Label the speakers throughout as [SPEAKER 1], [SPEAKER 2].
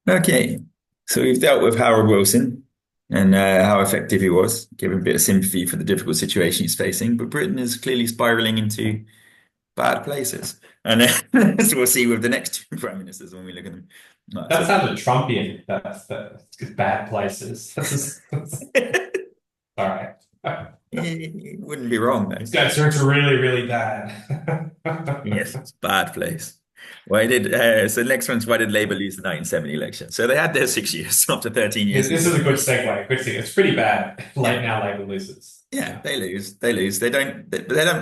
[SPEAKER 1] Okay, so we've dealt with Harold Wilson and how effective he was, given a bit of sympathy for the difficult situation he's facing. But Britain is clearly spiraling into bad places. And as we'll see with the next two prime ministers when we look at them. Right,
[SPEAKER 2] That
[SPEAKER 1] so
[SPEAKER 2] sounded that's bad places. All right.
[SPEAKER 1] he wouldn't be wrong, though.
[SPEAKER 2] It's really, really bad.
[SPEAKER 1] Yes, it's a bad place. Why did so next one's why did Labour lose the 1970 election? So they had their 6 years after 13 years.
[SPEAKER 2] This is a good segue. Good segue. It's pretty bad.
[SPEAKER 1] Yeah.
[SPEAKER 2] Late now, Labour loses.
[SPEAKER 1] Yeah,
[SPEAKER 2] Yeah.
[SPEAKER 1] they lose. They lose. They don't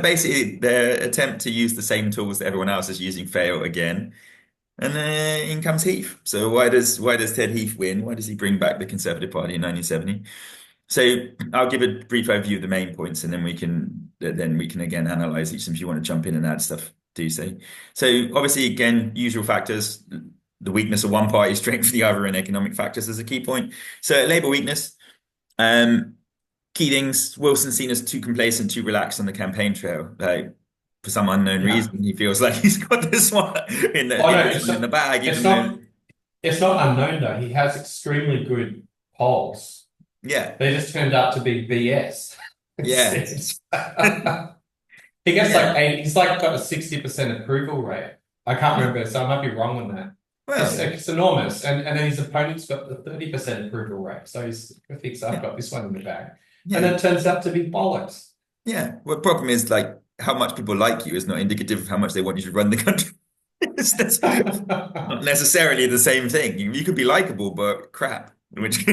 [SPEAKER 1] basically their attempt to use the same tools that everyone else is using fail again. And in comes Heath. So why does Ted Heath win? Why does he bring back the Conservative Party in 1970? So I'll give a brief overview of the main points, and then we can again analyze each. If you want to jump in and add stuff, do so. So obviously, again, usual factors: the weakness of one party, strength of the other, and economic factors is a key point. So Labour weakness. Um, Key things, Wilson's seen as too complacent, too relaxed on the campaign trail. Like for some unknown
[SPEAKER 2] Yeah.
[SPEAKER 1] reason, he feels like he's got this one in the
[SPEAKER 2] Oh no,
[SPEAKER 1] this one in the bag,
[SPEAKER 2] it's
[SPEAKER 1] even though
[SPEAKER 2] not it's not unknown though. He has extremely good polls.
[SPEAKER 1] yeah,
[SPEAKER 2] They just turned out to be BS
[SPEAKER 1] yeah,
[SPEAKER 2] instead. He gets
[SPEAKER 1] yeah.
[SPEAKER 2] like he's like got a 60% approval rate. I can't remember, so I might be wrong on that.
[SPEAKER 1] Well,
[SPEAKER 2] It's enormous. And then his opponent's got the 30% approval rate. So he thinks I've
[SPEAKER 1] yeah,
[SPEAKER 2] got this one in the bag. And
[SPEAKER 1] yeah,
[SPEAKER 2] then it turns out to be bollocks.
[SPEAKER 1] yeah. Well, the problem is like how much people like you is not indicative of how much they want you to run the country. That's not necessarily the same thing. You could be likable, but crap. Which,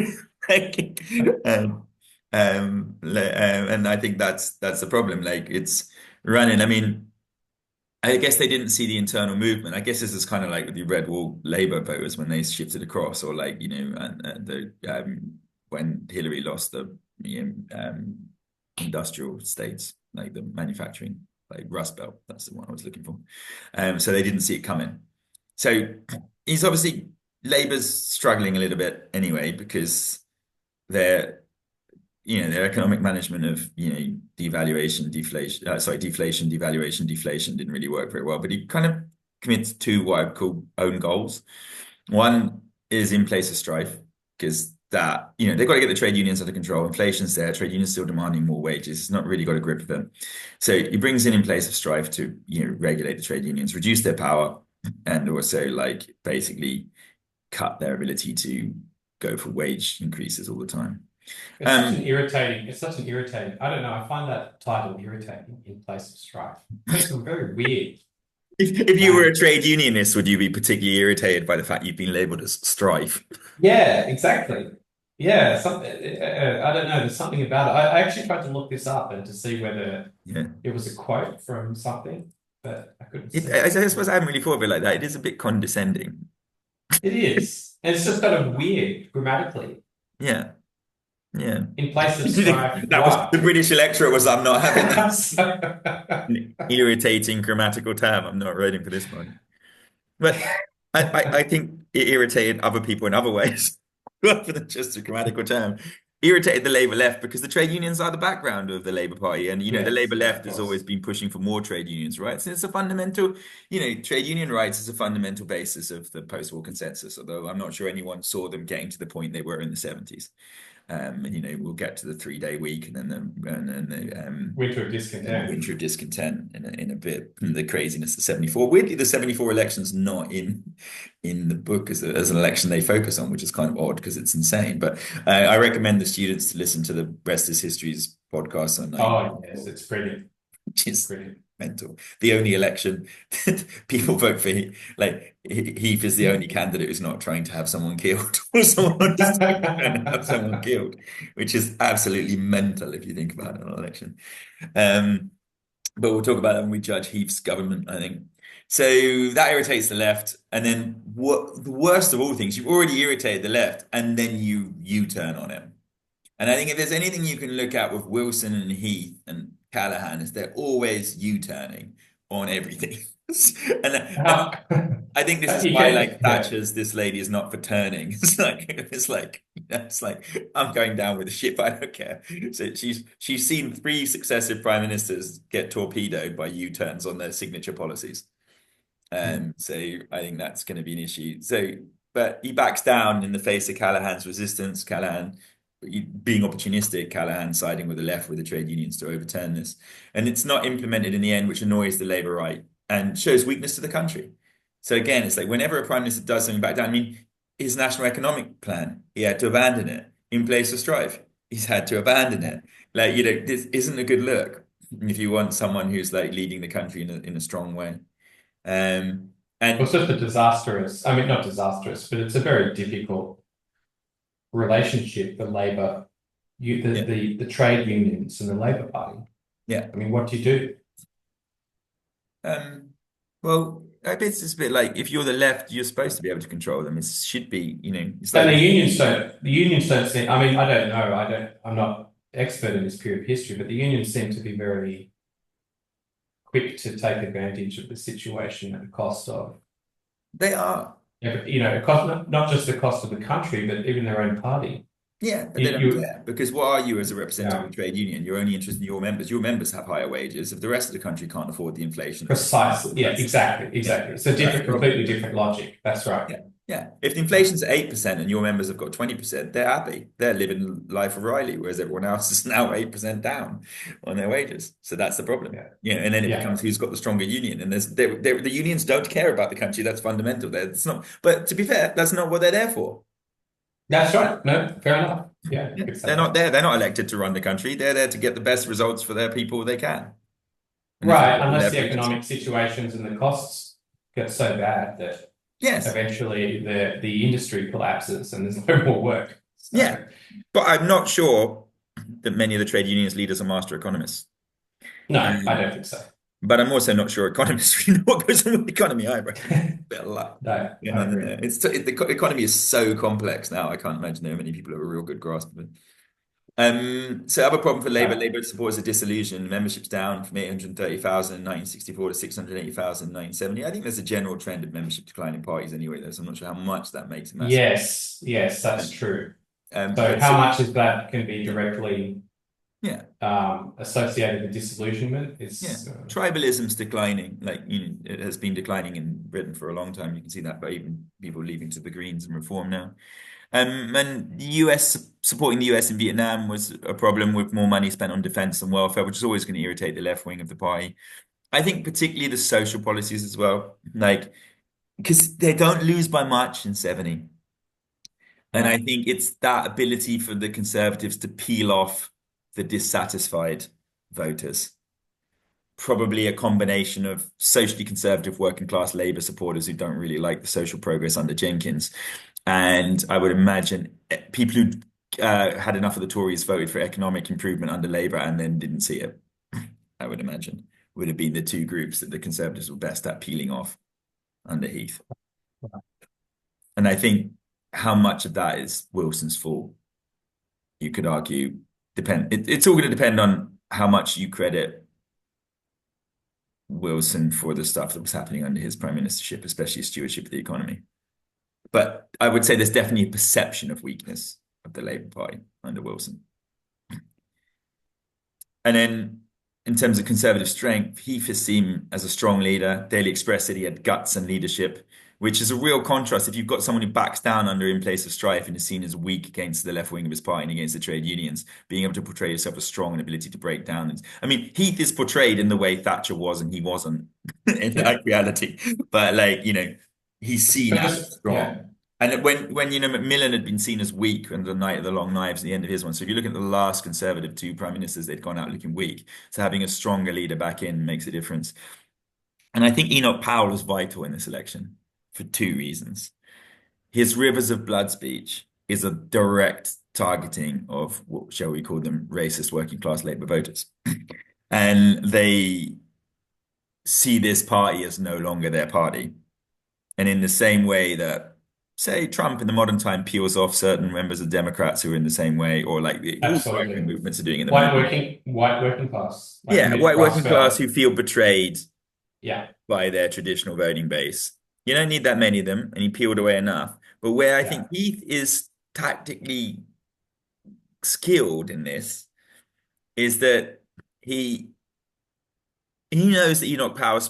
[SPEAKER 1] like, um, and I think that's the problem. Like it's running. I mean, I guess they didn't see the internal movement. I guess this is kind of like with the Red Wall Labour voters when they shifted across, or like and the when Hillary lost the industrial states, like the manufacturing, like Rust Belt. That's the one I was looking for. So they didn't see it coming. So he's obviously Labour's struggling a little bit anyway because they're their economic management of devaluation, deflation, deflation, devaluation, deflation didn't really work very well. But he kind of commits to what I call own goals. One is in place of strife because they've got to get the trade unions under control. Inflation's there, trade unions still demanding more wages. It's not really got a grip of them. So he brings in place of strife to regulate the trade unions, reduce their power, and also like basically cut their ability to go for wage increases all the time. Um,
[SPEAKER 2] It's such an irritating, I don't know, I find that title irritating in place of strife. It makes them very weird.
[SPEAKER 1] if you were a
[SPEAKER 2] Like,
[SPEAKER 1] trade unionist, would you be particularly irritated by the fact you've been labeled as strife?
[SPEAKER 2] yeah, exactly. Yeah, I don't know. There's something about it. I actually tried to look this up and to see whether
[SPEAKER 1] Yeah.
[SPEAKER 2] it was a quote from something, but I couldn't
[SPEAKER 1] It,
[SPEAKER 2] see
[SPEAKER 1] I,
[SPEAKER 2] it.
[SPEAKER 1] I suppose I haven't really thought of it like that. It is a bit condescending.
[SPEAKER 2] It is. And it's just kind of weird grammatically.
[SPEAKER 1] Yeah. Yeah.
[SPEAKER 2] In place of strife,
[SPEAKER 1] That was the
[SPEAKER 2] what?
[SPEAKER 1] British electorate was, I'm not having that irritating grammatical term. I'm not writing for this one. But I think it irritated other people in other ways, rather than just a grammatical term. Irritated the Labour left because the trade unions are the background of the Labour Party. And, the
[SPEAKER 2] Yes,
[SPEAKER 1] Labour
[SPEAKER 2] yeah, of
[SPEAKER 1] left has always
[SPEAKER 2] course.
[SPEAKER 1] been pushing for more trade unions rights. And it's a fundamental, trade union rights is a fundamental basis of the post-war consensus, although I'm not sure anyone saw them getting to the point they were in the 70s. We'll get to the 3-day week
[SPEAKER 2] Winter of
[SPEAKER 1] and the
[SPEAKER 2] discontent.
[SPEAKER 1] winter of discontent in a bit. The craziness of 74. Weirdly, the 74 election's not in the book as an election they focus on, which is kind of odd because it's insane. But I recommend the students to listen to the Rest is History's podcast on
[SPEAKER 2] Oh, yes,
[SPEAKER 1] 1994,
[SPEAKER 2] it's brilliant.
[SPEAKER 1] which
[SPEAKER 2] It's
[SPEAKER 1] is
[SPEAKER 2] brilliant.
[SPEAKER 1] mental. The only election that people vote for, like Heath is the only candidate who's not trying to have someone killed or someone just trying to have someone killed, which is absolutely mental if you think about an election. Um, but we'll talk about that when we judge Heath's government, I think. So that irritates the left. And then what the worst of all things, you've already irritated the left, and then you U-turn on him. And I think if there's anything you can look at with Wilson and Heath and Callahan, is they're always U-turning on everything. And
[SPEAKER 2] How,
[SPEAKER 1] I think this is
[SPEAKER 2] you
[SPEAKER 1] why
[SPEAKER 2] can,
[SPEAKER 1] like
[SPEAKER 2] yeah.
[SPEAKER 1] Thatcher's this lady is not for turning. It's like I'm going down with the ship. I don't care. So she's seen 3 successive prime ministers get torpedoed by U-turns on their signature policies. So I think that's going to be an issue. So but he backs down in the face of Callaghan's resistance. Callaghan being opportunistic, Callaghan siding with the left with the trade unions to overturn this, and it's not implemented in the end, which annoys the Labour right and shows weakness to the country. So again, it's like whenever a prime minister does something back down. I mean, his national economic plan, he had to abandon it in place of strife. He's had to abandon it. Like, this isn't a good look if you want someone who's like leading the country in a strong way. Um,
[SPEAKER 2] Well, it's
[SPEAKER 1] and
[SPEAKER 2] just a disastrous, I mean, not disastrous, but it's a very difficult relationship for Labor,
[SPEAKER 1] yeah,
[SPEAKER 2] the trade unions and the Labor Party.
[SPEAKER 1] yeah.
[SPEAKER 2] I mean, what do you do?
[SPEAKER 1] Um, well, I guess it's a bit like if you're the left, you're supposed to be able to control them. It should be, it's
[SPEAKER 2] And
[SPEAKER 1] like,
[SPEAKER 2] the unions don't seem, I mean, I don't know, I'm not expert in this period of history, but the unions seem to be very quick to take advantage of the situation at the cost of,
[SPEAKER 1] they are.
[SPEAKER 2] it cost, not just the cost of the country, but even their own party.
[SPEAKER 1] Yeah, but
[SPEAKER 2] You,
[SPEAKER 1] they don't
[SPEAKER 2] you,
[SPEAKER 1] care because what are you as a representative of
[SPEAKER 2] yeah,
[SPEAKER 1] a trade union? You're only interested in your members. Your members have higher wages. If the rest of the country can't afford the inflation,
[SPEAKER 2] precisely. Yeah,
[SPEAKER 1] that's
[SPEAKER 2] exactly,
[SPEAKER 1] yeah,
[SPEAKER 2] exactly. So
[SPEAKER 1] that's the
[SPEAKER 2] different,
[SPEAKER 1] problem.
[SPEAKER 2] completely different logic. That's right.
[SPEAKER 1] Yeah, yeah. If the inflation's at 8% and your members have got 20%, they're happy. They're living life of Riley, whereas everyone else is now 8% down on their wages. So that's the problem.
[SPEAKER 2] Yeah,
[SPEAKER 1] Yeah, and then it
[SPEAKER 2] yeah.
[SPEAKER 1] becomes who's got the stronger union. And the unions don't care about the country. That's fundamental. It's not. But to be fair, that's not what they're there for.
[SPEAKER 2] That's right. No, fair enough. Yeah, you
[SPEAKER 1] Yeah.
[SPEAKER 2] could say
[SPEAKER 1] They're not
[SPEAKER 2] that.
[SPEAKER 1] there. They're not elected to run the country. They're there to get the best results for their people they can. And if
[SPEAKER 2] Right,
[SPEAKER 1] they've got the
[SPEAKER 2] unless the
[SPEAKER 1] leverage,
[SPEAKER 2] economic situations and the costs get so bad that
[SPEAKER 1] yes,
[SPEAKER 2] eventually the industry collapses and there's no more work.
[SPEAKER 1] yeah.
[SPEAKER 2] So
[SPEAKER 1] But I'm not sure that many of the trade unions leaders are master economists.
[SPEAKER 2] no, I
[SPEAKER 1] Um,
[SPEAKER 2] don't think so.
[SPEAKER 1] but I'm also not sure economists really know what goes on with the economy either. Bit of luck.
[SPEAKER 2] No,
[SPEAKER 1] Yeah,
[SPEAKER 2] I
[SPEAKER 1] no, no,
[SPEAKER 2] agree.
[SPEAKER 1] no. The economy is so complex now. I can't imagine there are many people who have a real good grasp of it. So other problem for Labour,
[SPEAKER 2] No.
[SPEAKER 1] Labour supporters are disillusioned. Membership's down from 830,000 in 1964 to 680,000 in 1970. I think there's a general trend of membership decline in parties anyway, though, so I'm not sure how much that makes a massive.
[SPEAKER 2] Yes, yes, that's
[SPEAKER 1] Um,
[SPEAKER 2] true. So
[SPEAKER 1] but
[SPEAKER 2] how
[SPEAKER 1] so,
[SPEAKER 2] much of that can be directly
[SPEAKER 1] yeah,
[SPEAKER 2] associated with disillusionment
[SPEAKER 1] yeah.
[SPEAKER 2] is
[SPEAKER 1] Tribalism's declining. Like, it has been declining in Britain for a long time. You can see that by even people leaving to the Greens and Reform now. And the US supporting the US in Vietnam was a problem with more money spent on defense and welfare, which is always going to irritate the left wing of the party. I think particularly the social policies as well, like because they don't lose by much in 70. And I
[SPEAKER 2] right.
[SPEAKER 1] think it's that ability for the Conservatives to peel off the dissatisfied voters. Probably a combination of socially conservative working class Labour supporters who don't really like the social progress under Jenkins. And I would imagine people who had enough of the Tories voted for economic improvement under Labour and then didn't see it, I would imagine, would have been the two groups that the Conservatives were best at peeling off under Heath. And I think how much of that is Wilson's fault, you could argue, it's all going to depend on how much you credit Wilson for the stuff that was happening under his prime ministership, especially stewardship of the economy. But I would say there's definitely a perception of weakness of the Labour Party under Wilson. And then in terms of conservative strength, Heath is seen as a strong leader. Daily Express said he had guts and leadership, which is a real contrast. If you've got someone who backs down under in place of strife and is seen as weak against the left wing of his party and against the trade unions, being able to portray yourself as strong and ability to break down. I mean, Heath is portrayed in the way Thatcher was and he wasn't in
[SPEAKER 2] Yeah.
[SPEAKER 1] like reality. But like, he's seen
[SPEAKER 2] But
[SPEAKER 1] as
[SPEAKER 2] just yeah.
[SPEAKER 1] strong. And when Macmillan had been seen as weak under the Night of the Long Knives at the end of his one. So if you look at the last Conservative two prime ministers, they'd gone out looking weak. So having a stronger leader back in makes a difference. And I think Enoch Powell is vital in this election for two reasons. His Rivers of Blood speech is a direct targeting of what shall we call them racist working class Labour voters. And they see this party as no longer their party. And in the same way that, say, Trump in the modern time peels off certain members of Democrats who are in the same way, or like all the right-wing
[SPEAKER 2] Absolutely.
[SPEAKER 1] movements are doing at the moment.
[SPEAKER 2] White working class, like
[SPEAKER 1] Yeah,
[SPEAKER 2] Mitt
[SPEAKER 1] white working class
[SPEAKER 2] Rothfeld.
[SPEAKER 1] who feel betrayed
[SPEAKER 2] Yeah,
[SPEAKER 1] by their traditional voting base. You don't need that many of them, and he peeled away enough. But where I
[SPEAKER 2] yeah.
[SPEAKER 1] think Heath is tactically skilled in this is that he he knows that Enoch Power's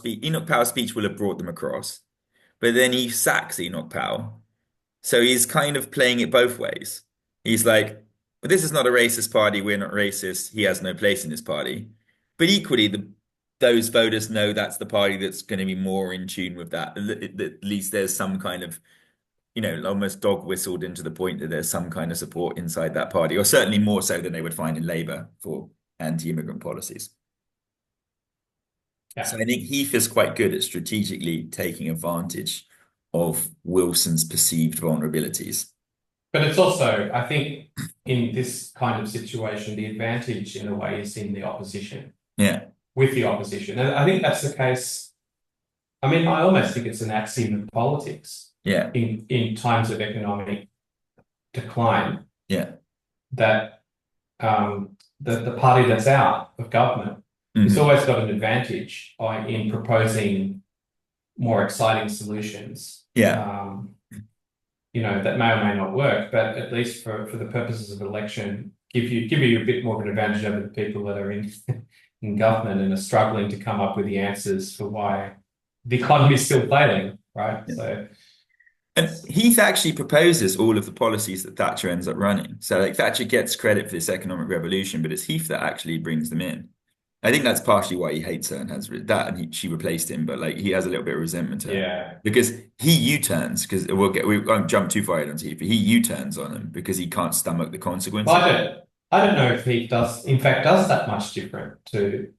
[SPEAKER 1] speech will have brought them across, but then he sacks Enoch Powell. So he's kind of playing it both ways. He's like, but this is not a racist party. We're not racist. He has no place in this party. But equally, those voters know that's the party that's going to be more in tune with that. At least there's some kind of, almost dog whistled into the point that there's some kind of support inside that party, or certainly more so than they would find in Labour for anti-immigrant policies. So
[SPEAKER 2] Yeah.
[SPEAKER 1] I think Heath is quite good at strategically taking advantage of Wilson's perceived vulnerabilities.
[SPEAKER 2] But it's also, I think, in this kind of situation, the advantage in a way is in the opposition,
[SPEAKER 1] Yeah,
[SPEAKER 2] with the opposition. And I think that's the case. I mean, I almost think it's an axiom of politics
[SPEAKER 1] yeah,
[SPEAKER 2] in times of economic decline
[SPEAKER 1] yeah.
[SPEAKER 2] that the party that's out of government has
[SPEAKER 1] Hmm.
[SPEAKER 2] always got an advantage in proposing more exciting solutions.
[SPEAKER 1] Yeah.
[SPEAKER 2] That may or may not work, but at least for the purposes of election, give you a bit more of an advantage over the people that are in in government and are struggling to come up with the answers for why the economy is still failing, right?
[SPEAKER 1] Yeah.
[SPEAKER 2] So
[SPEAKER 1] And Heath actually proposes all of the policies that Thatcher ends up running. So like Thatcher gets credit for this economic revolution, but it's Heath that actually brings them in. I think that's partially why he hates her and has that, and she replaced him. But like he has a little bit of resentment to her
[SPEAKER 2] yeah,
[SPEAKER 1] because he U-turns because we won't jump too far into Heath, but he U-turns on him because he can't stomach the
[SPEAKER 2] well,
[SPEAKER 1] consequences.
[SPEAKER 2] I don't know if he does, in fact, does that much different to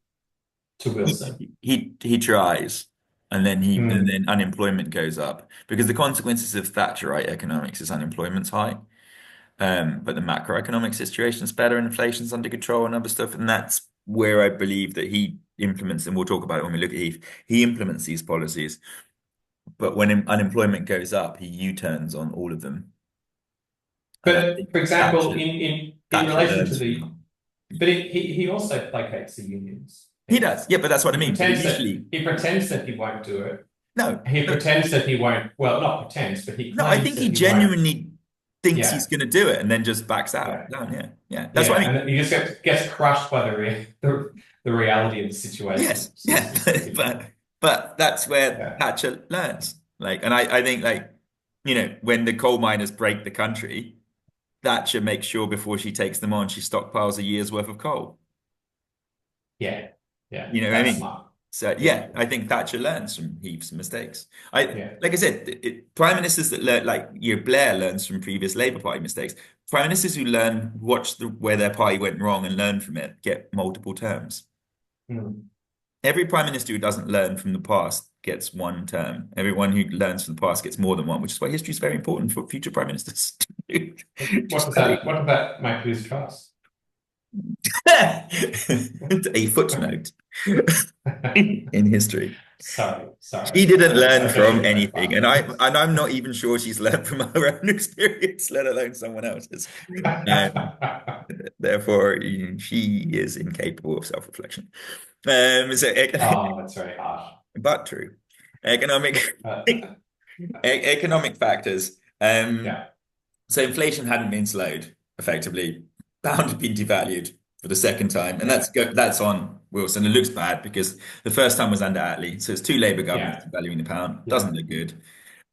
[SPEAKER 2] Wilson.
[SPEAKER 1] He tries, and then
[SPEAKER 2] Hmm.
[SPEAKER 1] unemployment goes up because the consequences of Thatcherite economics is unemployment's high. But the macroeconomic situation's better, and inflation's under control and other stuff. And that's where I believe that he implements, and we'll talk about it when we look at Heath, he implements these policies. But when unemployment goes up, he U-turns on all of them. And I
[SPEAKER 2] But
[SPEAKER 1] think
[SPEAKER 2] for example, in
[SPEAKER 1] Thatcher
[SPEAKER 2] relation to
[SPEAKER 1] learns from
[SPEAKER 2] the,
[SPEAKER 1] them.
[SPEAKER 2] but he also placates the unions.
[SPEAKER 1] He does, yeah, but that's what I
[SPEAKER 2] He
[SPEAKER 1] mean. But
[SPEAKER 2] pretends that
[SPEAKER 1] initially,
[SPEAKER 2] he pretends that he won't do it.
[SPEAKER 1] no,
[SPEAKER 2] He
[SPEAKER 1] no,
[SPEAKER 2] pretends that he won't. Well, not pretends, but he
[SPEAKER 1] no, I
[SPEAKER 2] claims
[SPEAKER 1] think he
[SPEAKER 2] that he won't.
[SPEAKER 1] genuinely thinks he's
[SPEAKER 2] Yeah,
[SPEAKER 1] going to do it and then just backs out.
[SPEAKER 2] yeah,
[SPEAKER 1] No, yeah, yeah. That's what I
[SPEAKER 2] yeah,
[SPEAKER 1] mean.
[SPEAKER 2] and he just gets crushed by the reality of the situation.
[SPEAKER 1] Yes, yeah,
[SPEAKER 2] It's just different.
[SPEAKER 1] but that's where
[SPEAKER 2] Yeah,
[SPEAKER 1] Thatcher learns. Like, and I think like, when the coal miners break the country, Thatcher makes sure before she takes them on, she stockpiles a year's worth of coal.
[SPEAKER 2] yeah, yeah.
[SPEAKER 1] You know what I
[SPEAKER 2] That's
[SPEAKER 1] mean?
[SPEAKER 2] smart.
[SPEAKER 1] So
[SPEAKER 2] Yeah,
[SPEAKER 1] yeah, I think Thatcher learns from heaps of mistakes. I
[SPEAKER 2] yeah,
[SPEAKER 1] like I said, prime ministers that learn, like Blair learns from previous Labour Party mistakes. Prime ministers who learn, watch where their party went wrong and learn from it, get multiple terms.
[SPEAKER 2] mm.
[SPEAKER 1] Every prime minister who doesn't learn from the past gets one term. Everyone who learns from the past gets more than one, which is why history is very important for future prime ministers to do.
[SPEAKER 2] What
[SPEAKER 1] Just
[SPEAKER 2] does that? What does that make lose trust?
[SPEAKER 1] a footnote in history.
[SPEAKER 2] Sorry.
[SPEAKER 1] She didn't learn
[SPEAKER 2] I
[SPEAKER 1] from
[SPEAKER 2] shouldn't make
[SPEAKER 1] anything,
[SPEAKER 2] fun.
[SPEAKER 1] and I'm not even sure she's learned from her own experience, let alone someone else's. Um, Therefore, she is incapable of self-reflection. So,
[SPEAKER 2] Oh, that's very harsh.
[SPEAKER 1] but true. Economic
[SPEAKER 2] Uh,
[SPEAKER 1] economic factors.
[SPEAKER 2] yeah,
[SPEAKER 1] So inflation hadn't been slowed effectively. Pound had been devalued for the second time, and
[SPEAKER 2] yeah,
[SPEAKER 1] that's on Wilson. It looks bad because the first time was under Attlee, so it's two Labour governments
[SPEAKER 2] yeah,
[SPEAKER 1] devaluing the pound.
[SPEAKER 2] yeah.
[SPEAKER 1] Doesn't look good.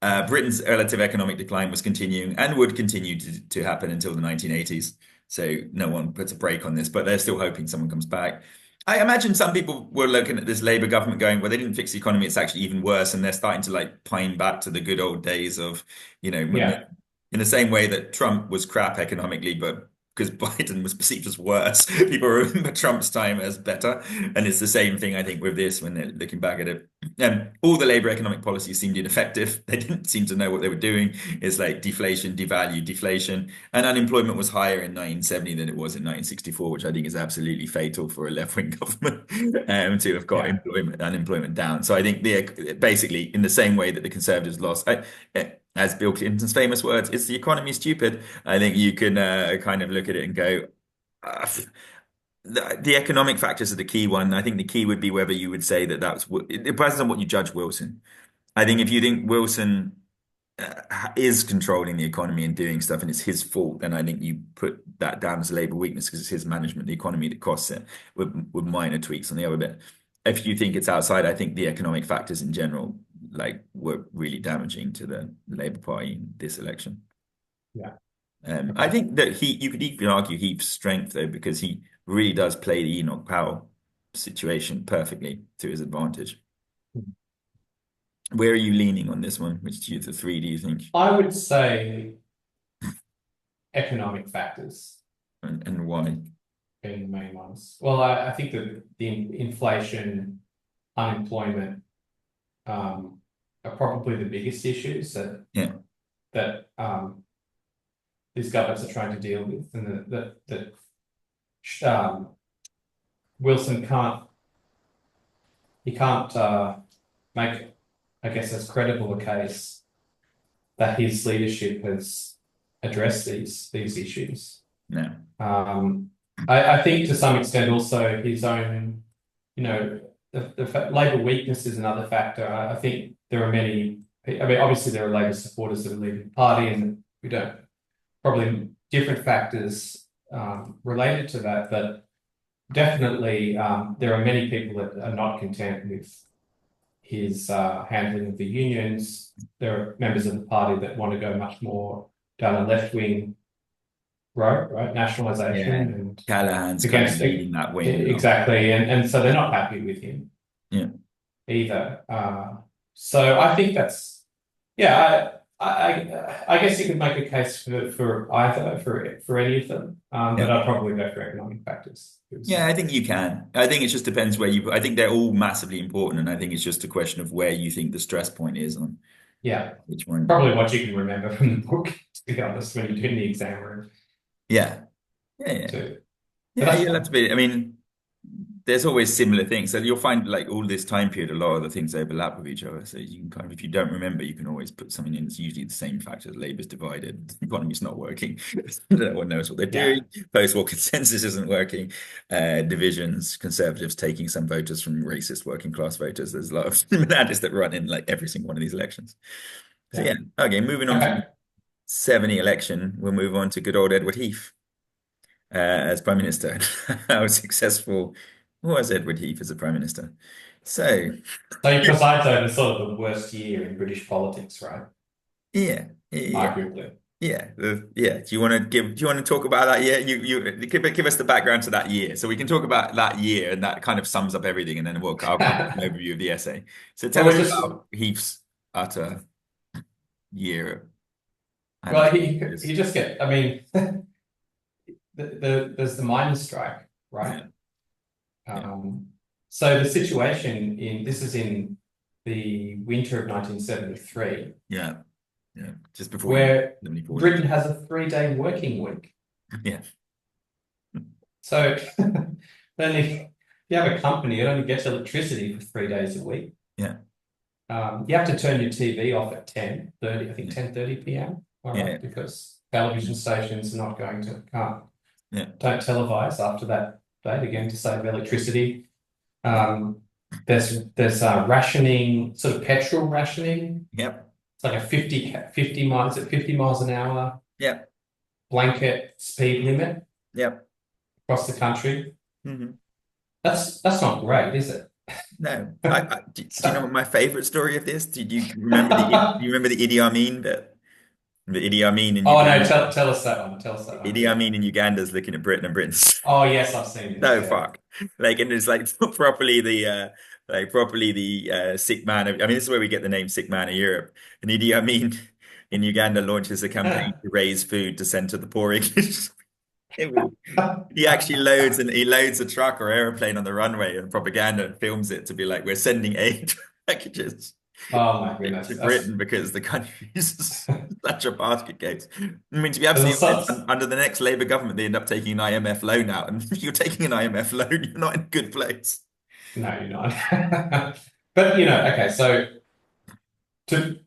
[SPEAKER 1] Britain's relative economic decline was continuing and would continue to happen until the 1980s. So no one puts a brake on this, but they're still hoping someone comes back. I imagine some people were looking at this Labour government going, well, they didn't fix the economy, it's actually even worse. And they're starting to like pine back to the good old days of,
[SPEAKER 2] Yeah,
[SPEAKER 1] in the same way that Trump was crap economically, but because Biden was perceived as worse, people remember Trump's time as better. And it's the same thing, I think, with this when they're looking back at it. All the Labour economic policies seemed ineffective. They didn't seem to know what they were doing. It's like deflation, devalue, deflation. And unemployment was higher in 1970 than it was in 1964, which I think is absolutely fatal for a left-wing government to have got
[SPEAKER 2] yeah.
[SPEAKER 1] unemployment down. So I think basically in the same way that the Conservatives lost, as Bill Clinton's famous words, "Is the economy stupid?" I think you can kind of look at it and go, uh, the economic factors are the key one. I think the key would be whether you would say that it depends on what you judge Wilson. I think if you think Wilson is controlling the economy and doing stuff and it's his fault, then I think you put that down as a Labour weakness because it's his management, of the economy that costs it with minor tweaks on the other bit. If you think it's outside, I think the economic factors in general like were really damaging to the Labour Party in this election.
[SPEAKER 2] Yeah.
[SPEAKER 1] I
[SPEAKER 2] Okay.
[SPEAKER 1] think that you could even argue Heath's strength though, because he really does play the Enoch Powell situation perfectly to his advantage. Where are you leaning on this one? Which of the three do you think?
[SPEAKER 2] I would say economic factors
[SPEAKER 1] And why?
[SPEAKER 2] being the main ones. Well, I think that the inflation, unemployment, are probably the biggest issues
[SPEAKER 1] Yeah,
[SPEAKER 2] that these governments are trying to deal with, and that Wilson can't make, I guess, as credible a case that his leadership has addressed these issues.
[SPEAKER 1] no,
[SPEAKER 2] I think to some extent also his own, you know, the Labor weakness is another factor. I think there are many. I mean, obviously there are Labor supporters that are leaving the party, and we don't probably different factors related to that, but definitely there are many people that are not content with his handling of the unions. There are members of the party that want to go much more down a left-wing road, right? Nationalisation
[SPEAKER 1] yeah.
[SPEAKER 2] and
[SPEAKER 1] Callahan's kind of
[SPEAKER 2] against
[SPEAKER 1] leading that wing a lot.
[SPEAKER 2] exactly, and so they're not happy with him
[SPEAKER 1] Yeah,
[SPEAKER 2] either. So I think that's yeah. I guess you could make a case for either for any of them, but
[SPEAKER 1] yeah.
[SPEAKER 2] I'd probably go for economic factors.
[SPEAKER 1] Yeah, I think you can. I think it just depends where you. I think they're all massively important, and I think it's just a question of where you think the stress point is on
[SPEAKER 2] Yeah,
[SPEAKER 1] which one.
[SPEAKER 2] probably what you can remember from the book, to be honest, when you're doing the exam room
[SPEAKER 1] Yeah, yeah, yeah,
[SPEAKER 2] too. But
[SPEAKER 1] yeah. You'll have to be. I mean, there's always similar things. So you'll find like all this time period, a lot of the things overlap with each other. So you can kind of, if you don't remember, you can always put something in. It's usually the same factors. Labour's divided, the economy's not working. No one knows what they're
[SPEAKER 2] yeah,
[SPEAKER 1] doing. Post-war consensus isn't working. Divisions, conservatives taking some voters from racist working class voters. There's a lot of similarities that run in like every single one of these elections. So
[SPEAKER 2] yeah.
[SPEAKER 1] yeah, okay. Moving on from
[SPEAKER 2] Okay.
[SPEAKER 1] 70 election, we'll move on to good old Edward Heath as Prime Minister. How successful was Edward Heath as a Prime Minister? So,
[SPEAKER 2] So he presides over sort of the worst year in British politics, right?
[SPEAKER 1] yeah, yeah,
[SPEAKER 2] Arguably.
[SPEAKER 1] yeah, yeah. Do you want to give? Do you want to talk about that year? You give us the background to that year, so we can talk about that year, and that kind of sums up everything, and then I'll come with an overview of the essay. So tell
[SPEAKER 2] Well,
[SPEAKER 1] us
[SPEAKER 2] it's just
[SPEAKER 1] about Heath's utter year and
[SPEAKER 2] well,
[SPEAKER 1] its
[SPEAKER 2] he just get. I mean, there's the miners' strike, right?
[SPEAKER 1] yeah, yeah,
[SPEAKER 2] Um, so the situation in this is in the winter of 1973,
[SPEAKER 1] yeah, yeah. Just before you
[SPEAKER 2] where
[SPEAKER 1] 74
[SPEAKER 2] Britain
[SPEAKER 1] election.
[SPEAKER 2] has a 3-day working week.
[SPEAKER 1] Yeah,
[SPEAKER 2] So then if you have a company, it only gets electricity for 3 days a week.
[SPEAKER 1] yeah,
[SPEAKER 2] You have to turn your TV off at 10:30, I think
[SPEAKER 1] yeah,
[SPEAKER 2] 10:30 p.m. All
[SPEAKER 1] yeah,
[SPEAKER 2] right, because television stations are not going to can't
[SPEAKER 1] yeah,
[SPEAKER 2] don't televise after that date again to save electricity.
[SPEAKER 1] yeah.
[SPEAKER 2] Um, there's rationing, sort of petrol rationing.
[SPEAKER 1] Yep,
[SPEAKER 2] It's like a 50 miles at 50 miles an hour
[SPEAKER 1] yep,
[SPEAKER 2] blanket speed limit
[SPEAKER 1] yep.
[SPEAKER 2] across the country.
[SPEAKER 1] Hmm.
[SPEAKER 2] That's not great, is it?
[SPEAKER 1] No, do you know
[SPEAKER 2] So,
[SPEAKER 1] what my favorite story of this? Did you remember do you remember the Idi Amin bit? The Idi Amin in
[SPEAKER 2] oh no,
[SPEAKER 1] Uganda.
[SPEAKER 2] tell us that one. Tell us that one.
[SPEAKER 1] Idi
[SPEAKER 2] Yeah.
[SPEAKER 1] Amin in Uganda is looking at Britain and Britain's
[SPEAKER 2] Oh yes, I've seen this.
[SPEAKER 1] no
[SPEAKER 2] Yeah.
[SPEAKER 1] fuck. Like and it's like properly the properly the sick man of, I mean this is where we get the name sick man of Europe. And Idi Amin in Uganda launches a campaign to raise food to send to the poor English. He actually loads a truck or airplane on the runway and propaganda and films it to be like, we're sending aid packages
[SPEAKER 2] Oh my
[SPEAKER 1] to
[SPEAKER 2] goodness,
[SPEAKER 1] Britain because the country is such a basket case. I mean, to be
[SPEAKER 2] there's
[SPEAKER 1] absolutely honest,
[SPEAKER 2] a
[SPEAKER 1] under the next Labour government, they end up taking an IMF loan out. And if you're taking an IMF loan, you're not in a good place.
[SPEAKER 2] no, you're not. But okay, so to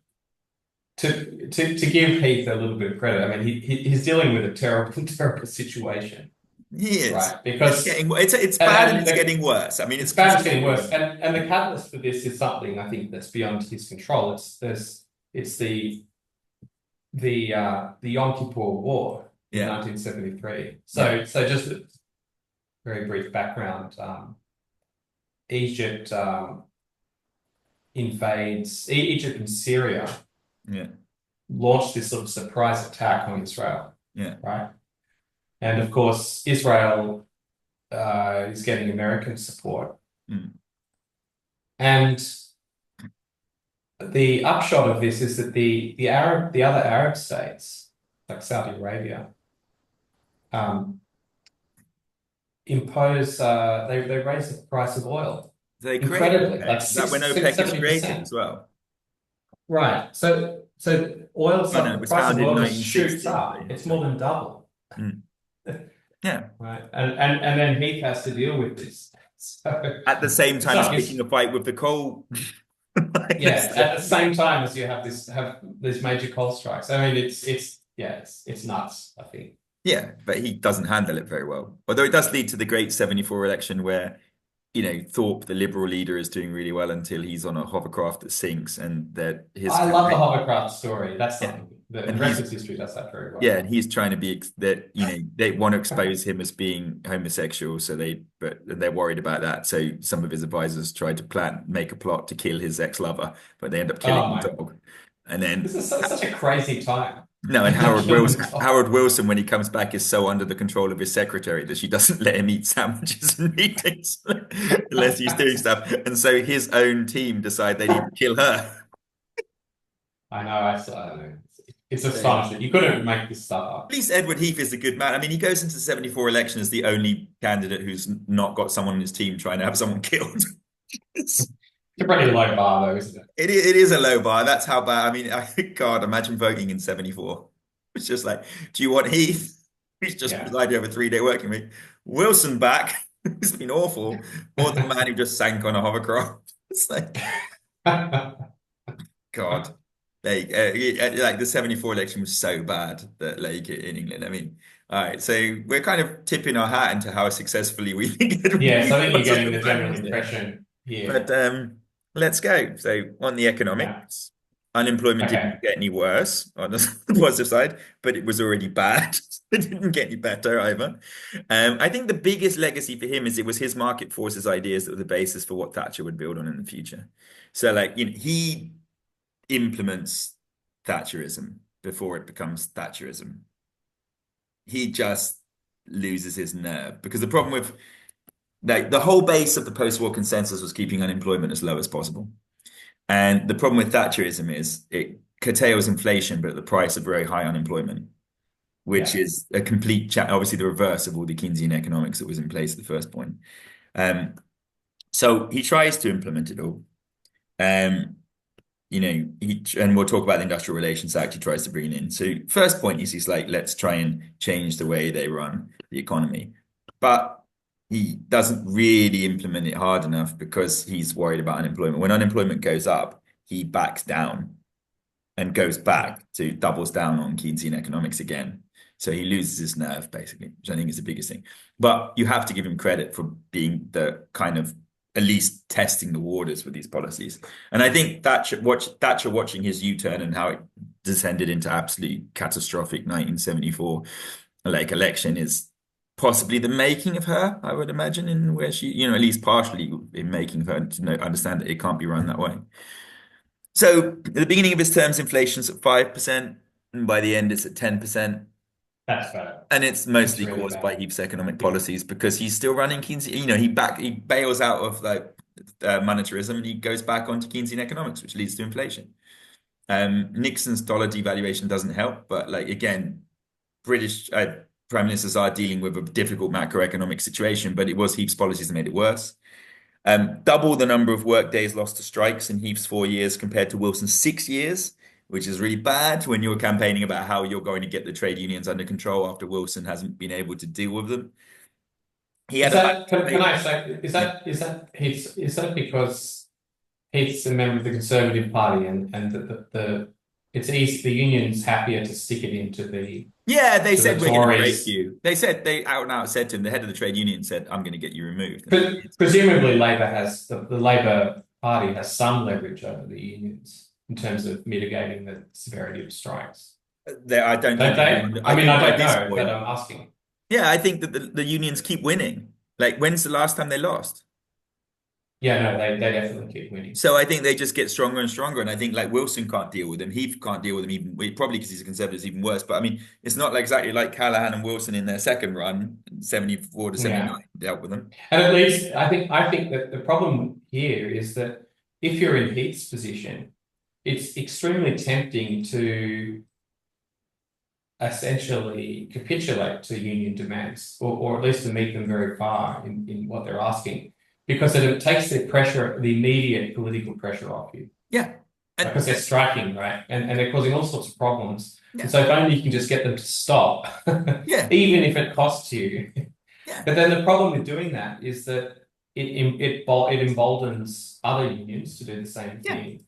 [SPEAKER 2] to give Heath a little bit of credit, I mean, he's dealing with a terrible, terrible situation,
[SPEAKER 1] He is.
[SPEAKER 2] right?
[SPEAKER 1] It's
[SPEAKER 2] Because
[SPEAKER 1] getting, it's bad and
[SPEAKER 2] and
[SPEAKER 1] it's getting worse. I mean,
[SPEAKER 2] it's
[SPEAKER 1] it's
[SPEAKER 2] bad, it's getting worse,
[SPEAKER 1] consistently.
[SPEAKER 2] and the catalyst for this is something I think that's beyond his control. It's the Yom Kippur War in
[SPEAKER 1] Yeah,
[SPEAKER 2] 1973.
[SPEAKER 1] yeah,
[SPEAKER 2] So just a very brief background. Egypt invades Egypt and Syria,
[SPEAKER 1] Yeah.
[SPEAKER 2] launched this sort of surprise attack on Israel,
[SPEAKER 1] Yeah.
[SPEAKER 2] right? And of course, Israel is getting American support.
[SPEAKER 1] Mm.
[SPEAKER 2] And the upshot of this is that the other Arab states, like Saudi Arabia, um, impose they raise the price of oil
[SPEAKER 1] They created
[SPEAKER 2] incredibly, like
[SPEAKER 1] OPEC. Is that when OPEC is created
[SPEAKER 2] 70%.
[SPEAKER 1] as well?
[SPEAKER 2] Right. So oil
[SPEAKER 1] Oh no,
[SPEAKER 2] stuff,
[SPEAKER 1] it
[SPEAKER 2] the
[SPEAKER 1] was
[SPEAKER 2] price of
[SPEAKER 1] founded in
[SPEAKER 2] oil just shoots
[SPEAKER 1] 1960.
[SPEAKER 2] up. It's more than double.
[SPEAKER 1] Mm. Yeah.
[SPEAKER 2] Right. And then Heath has to deal with this. So
[SPEAKER 1] At the same
[SPEAKER 2] it's
[SPEAKER 1] time, he's
[SPEAKER 2] not
[SPEAKER 1] picking
[SPEAKER 2] his
[SPEAKER 1] a fight with the coal. Like,
[SPEAKER 2] yeah, at the same time as you have these major coal strikes. I mean it's nuts, I think.
[SPEAKER 1] yeah, but he doesn't handle it very well. Although it does lead to the great 74 election where, Thorpe, the Liberal leader, is doing really well until he's on a hovercraft that sinks and that his
[SPEAKER 2] I love the
[SPEAKER 1] campaign.
[SPEAKER 2] hovercraft story. That's
[SPEAKER 1] Yeah.
[SPEAKER 2] something.
[SPEAKER 1] And
[SPEAKER 2] The rest of
[SPEAKER 1] he's
[SPEAKER 2] history does that very
[SPEAKER 1] Yeah,
[SPEAKER 2] well.
[SPEAKER 1] and he's trying to be that, they want to expose him as being homosexual, but they're worried about that. So some of his advisors tried to make a plot to kill his ex-lover, but they end up killing
[SPEAKER 2] Oh
[SPEAKER 1] the
[SPEAKER 2] my,
[SPEAKER 1] dog. And
[SPEAKER 2] this
[SPEAKER 1] then
[SPEAKER 2] is such a crazy time.
[SPEAKER 1] no, and
[SPEAKER 2] They kill the dog.
[SPEAKER 1] Howard Wilson, when he comes back, is so under the control of his secretary that she doesn't let him eat sandwiches and meetings unless he's doing stuff. And so his own team decide they need to kill her.
[SPEAKER 2] I know, I don't know. It's
[SPEAKER 1] So,
[SPEAKER 2] astonishing. You couldn't make this stuff
[SPEAKER 1] at
[SPEAKER 2] up.
[SPEAKER 1] least Edward Heath is a good man. I mean, he goes into the 74 election as the only candidate who's not got someone in his team trying to have someone killed. It's,
[SPEAKER 2] It's a pretty low bar though, isn't it?
[SPEAKER 1] it is a low bar. That's how bad. I mean, I think, God, imagine voting in 74. It's just like, do you want Heath? He's just
[SPEAKER 2] Yeah.
[SPEAKER 1] presided over a 3-day working week. Wilson back, who's been awful, or the man who just sank on a hovercraft. It's like, God. Like the 74 election was so bad that like in England. I mean, all right, so we're kind of tipping our hat into how successfully we think Edward
[SPEAKER 2] Yes,
[SPEAKER 1] Heath
[SPEAKER 2] I think you're
[SPEAKER 1] was as
[SPEAKER 2] getting
[SPEAKER 1] a
[SPEAKER 2] the
[SPEAKER 1] prime
[SPEAKER 2] general
[SPEAKER 1] minister.
[SPEAKER 2] impression here.
[SPEAKER 1] But let's go. So on the
[SPEAKER 2] Yeah.
[SPEAKER 1] economics, unemployment
[SPEAKER 2] Okay.
[SPEAKER 1] didn't get any worse on the positive side, but it was already bad. It didn't get any better either. I think the biggest legacy for him is it was his market forces ideas that were the basis for what Thatcher would build on in the future. So like, he implements Thatcherism before it becomes Thatcherism. He just loses his nerve because the problem with like the whole base of the post-war consensus was keeping unemployment as low as possible. And the problem with Thatcherism is it curtails inflation, but at the price of very high unemployment, which
[SPEAKER 2] Yeah.
[SPEAKER 1] is a complete, obviously the reverse of all the Keynesian economics that was in place at the first point. Um, so he tries to implement it all. Um, and we'll talk about the Industrial Relations Act he tries to bring in. So first point is he's like, let's try and change the way they run the economy. But he doesn't really implement it hard enough because he's worried about unemployment. When unemployment goes up, he backs down and goes
[SPEAKER 2] Yeah.
[SPEAKER 1] back to doubles down on Keynesian economics again. So he loses his nerve, basically, which I think is the biggest thing. But you have to give him credit for being the kind of at least testing the waters with these policies. And I think Thatcher watching his U-turn and how it descended into absolutely catastrophic 1974 like election is possibly the making of her, I would imagine, in where she, at least partially in making her to understand that it can't be run that way. So at the beginning of his terms, inflation's at 5%, and by the end it's at 10%.
[SPEAKER 2] That's bad.
[SPEAKER 1] And it's
[SPEAKER 2] It's
[SPEAKER 1] mostly
[SPEAKER 2] really
[SPEAKER 1] caused by
[SPEAKER 2] bad.
[SPEAKER 1] Heath's economic policies because he's still running Keynesian. He bails out of like monetarism and he goes back onto Keynesian economics, which leads to inflation. Nixon's dollar devaluation doesn't help, but like again, British prime ministers are dealing with a difficult macroeconomic situation, but it was Heath's policies that made it worse. Double the number of work days lost to strikes in Heath's 4 years compared to Wilson's 6 years, which is really bad when you're campaigning about how you're going to get the trade unions under control after Wilson hasn't been able to deal with them. He had
[SPEAKER 2] Is
[SPEAKER 1] a high
[SPEAKER 2] that can
[SPEAKER 1] rate.
[SPEAKER 2] I say
[SPEAKER 1] Yeah.
[SPEAKER 2] is that because he's a member of the Conservative Party and it's easy the union's happier to stick it into
[SPEAKER 1] Yeah, they
[SPEAKER 2] the
[SPEAKER 1] said we're going to break
[SPEAKER 2] Tories.
[SPEAKER 1] you. They out and out said to him, the head of the trade union said, I'm going to get you removed. And he did.
[SPEAKER 2] Presumably Labor has the Labor Party has some leverage over the unions in terms of mitigating the severity of strikes.
[SPEAKER 1] I don't
[SPEAKER 2] Don't
[SPEAKER 1] think
[SPEAKER 2] they?
[SPEAKER 1] anyone,
[SPEAKER 2] I
[SPEAKER 1] I
[SPEAKER 2] mean,
[SPEAKER 1] think
[SPEAKER 2] I
[SPEAKER 1] by
[SPEAKER 2] don't
[SPEAKER 1] this
[SPEAKER 2] know, but
[SPEAKER 1] point,
[SPEAKER 2] I'm asking.
[SPEAKER 1] yeah, I think that the unions keep winning. Like, when's the last time they lost?
[SPEAKER 2] Yeah, no, they definitely keep winning.
[SPEAKER 1] So I think they just get stronger and stronger. And I think like Wilson can't deal with them. Heath can't deal with them even, well, probably because he's a conservative, it's even worse. But I mean, it's not like exactly like Callahan and Wilson in their second run, 74 to
[SPEAKER 2] Yeah.
[SPEAKER 1] 79, dealt with them.
[SPEAKER 2] And at least I think that the problem here is that if you're in Heath's position, it's extremely tempting to essentially capitulate to union demands, or at least to meet them very far in what they're asking, because it takes the pressure, the immediate political pressure off you,
[SPEAKER 1] Yeah.
[SPEAKER 2] because
[SPEAKER 1] And
[SPEAKER 2] they're striking, right? And they're causing all sorts of problems. And
[SPEAKER 1] yeah.
[SPEAKER 2] so if only you can just get them to stop,
[SPEAKER 1] Yeah.
[SPEAKER 2] even if it costs you.
[SPEAKER 1] Yeah.
[SPEAKER 2] But then the problem with doing that is that it emboldens other unions to do the same
[SPEAKER 1] Yeah.
[SPEAKER 2] thing,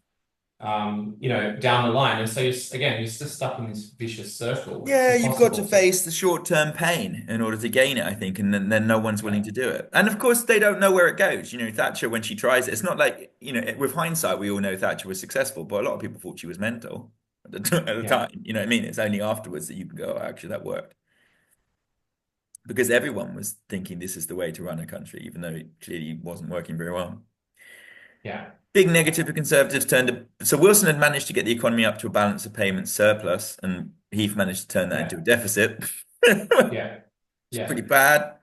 [SPEAKER 2] down the line. And so you're just stuck in this vicious circle where it's
[SPEAKER 1] Yeah, you've got to
[SPEAKER 2] impossible to,
[SPEAKER 1] face the short-term pain in order to gain it, I think, and then no one's willing
[SPEAKER 2] yeah,
[SPEAKER 1] to do it. And of course, they don't know where it goes. Thatcher, when she tries it, it's not like, with hindsight, we all know Thatcher was successful, but a lot of people thought she was mental at the
[SPEAKER 2] yeah,
[SPEAKER 1] time. You know what I mean? It's only afterwards that you can go, oh, actually, that worked. Because everyone was thinking this is the way to run a country, even though it clearly wasn't working very well.
[SPEAKER 2] yeah,
[SPEAKER 1] Big negative for Conservatives turned to, so Wilson had managed to get the economy up to a balance of payments surplus, and Heath managed to turn that into
[SPEAKER 2] yeah,
[SPEAKER 1] a deficit.
[SPEAKER 2] yeah,
[SPEAKER 1] It's
[SPEAKER 2] yeah,
[SPEAKER 1] pretty bad.